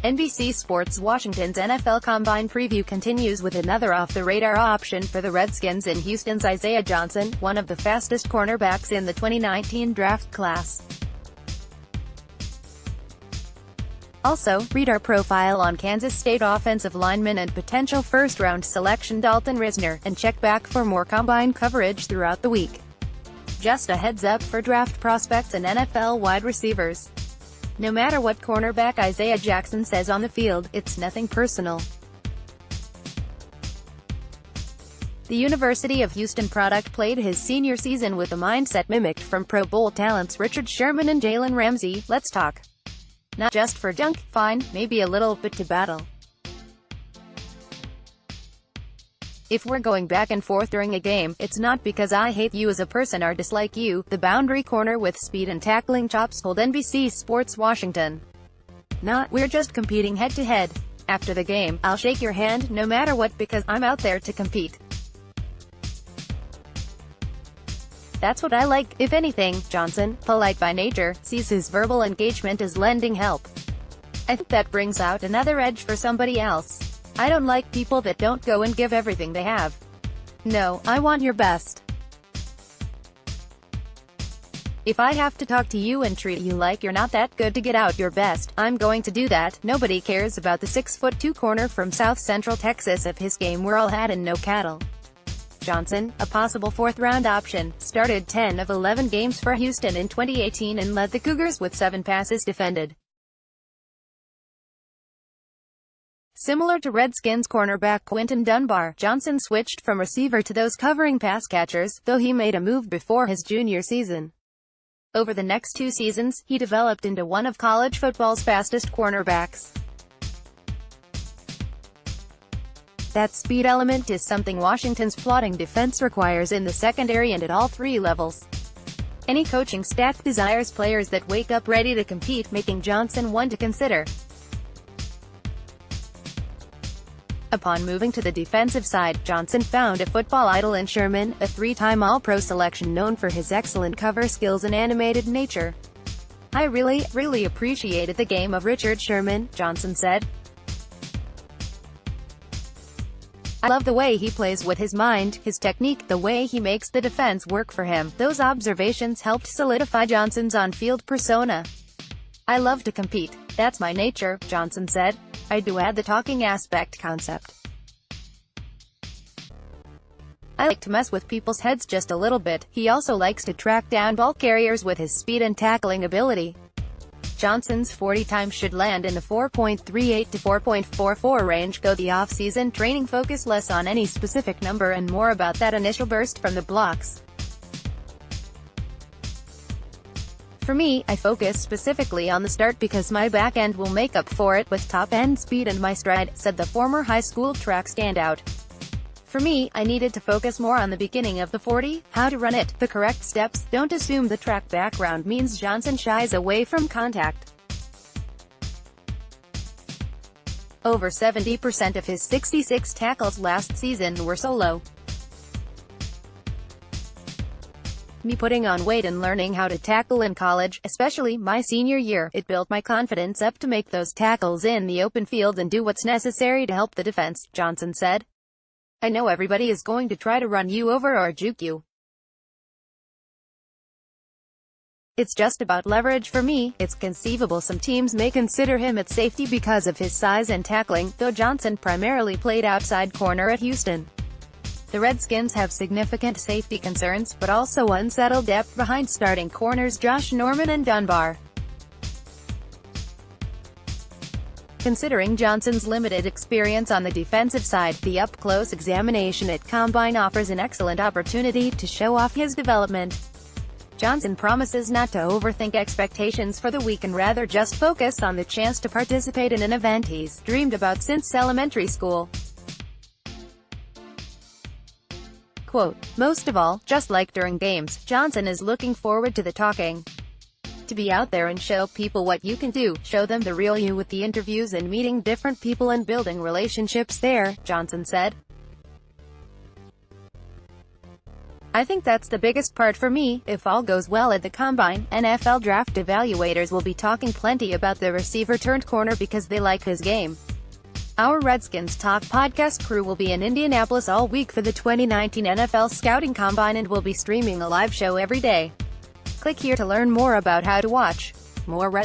NBC Sports Washington's NFL Combine preview continues with another off-the-radar option for the Redskins in Houston's Isaiah Johnson, one of the fastest cornerbacks in the 2019 draft class. Also, read our profile on Kansas State offensive lineman and potential first-round selection Dalton Risner, and check back for more Combine coverage throughout the week. Just a heads up for draft prospects and NFL wide receivers. No matter what cornerback Isaiah Jackson says on the field, it's nothing personal. The University of Houston product played his senior season with a mindset mimicked from Pro Bowl talents Richard Sherman and Jalen Ramsey. Let's talk. Not just for junk, fine, maybe a little bit to battle. If we're going back and forth during a game, it's not because I hate you as a person or dislike you, the boundary corner with speed and tackling chops told NBC Sports Washington. Not, we're just competing head-to-head. After the game, I'll shake your hand, no matter what, because I'm out there to compete. That's what I like. If anything, Johnson, polite by nature, sees his verbal engagement as lending help. I think that brings out another edge for somebody else. I don't like people that don't go and give everything they have. No, I want your best. If I have to talk to you and treat you like you're not that good to get out your best, I'm going to do that. Nobody cares about the 6'2" corner from South Central Texas. If his game were all had and no cattle. Johnson, a possible fourth-round option, started 10 of 11 games for Houston in 2018 and led the Cougars with 7 passes defended. Similar to Redskins cornerback Quinton Dunbar, Johnson switched from receiver to those covering pass catchers, though he made a move before his junior season. Over the next 2 seasons, he developed into one of college football's fastest cornerbacks. That speed element is something Washington's plotting defense requires in the secondary and at all 3 levels. Any coaching staff desires players that wake up ready to compete, making Johnson one to consider. Upon moving to the defensive side, Johnson found a football idol in Sherman, a 3-time All-Pro selection known for his excellent cover skills and animated nature. I really appreciated the game of Richard Sherman, Johnson said. I love the way he plays with his mind, his technique, the way he makes the defense work for him. Those observations helped solidify Johnson's on-field persona. I love to compete. That's my nature, Johnson said. I do add the talking aspect concept. I like to mess with people's heads just a little bit. He also likes to track down ball carriers with his speed and tackling ability. Johnson's 40 time should land in the 4.38 to 4.44 range. Go the off-season training focus less on any specific number and more about that initial burst from the blocks. For me, I focus specifically on the start because my back end will make up for it with top-end speed and my stride, said the former high school track standout. For me, I needed to focus more on the beginning of the 40, how to run it, the correct steps. Don't assume the track background means Johnson shies away from contact. Over 70% of his 66 tackles last season were solo. Me putting on weight and learning how to tackle in college, especially my senior year, it built my confidence up to make those tackles in the open field and do what's necessary to help the defense, Johnson said. I know everybody is going to try to run you over or juke you. It's just about leverage for me. It's conceivable some teams may consider him at safety because of his size and tackling, though Johnson primarily played outside corner at Houston. The Redskins have significant safety concerns, but also unsettled depth behind starting corners Josh Norman and Dunbar. Considering Johnson's limited experience on the defensive side, the up-close examination at Combine offers an excellent opportunity to show off his development. Johnson promises not to overthink expectations for the week and rather just focus on the chance to participate in an event he's dreamed about since elementary school. Quote, most of all, just like during games, Johnson is looking forward to the talking. To be out there and show people what you can do, show them the real you with the interviews and meeting different people and building relationships there, Johnson said. I think that's the biggest part for me. If all goes well at the Combine, NFL draft evaluators will be talking plenty about the receiver turned corner because they like his game. Our Redskins Talk podcast crew will be in Indianapolis all week for the 2019 NFL Scouting Combine and will be streaming a live show every day. Click here to learn more about how to watch more Redskins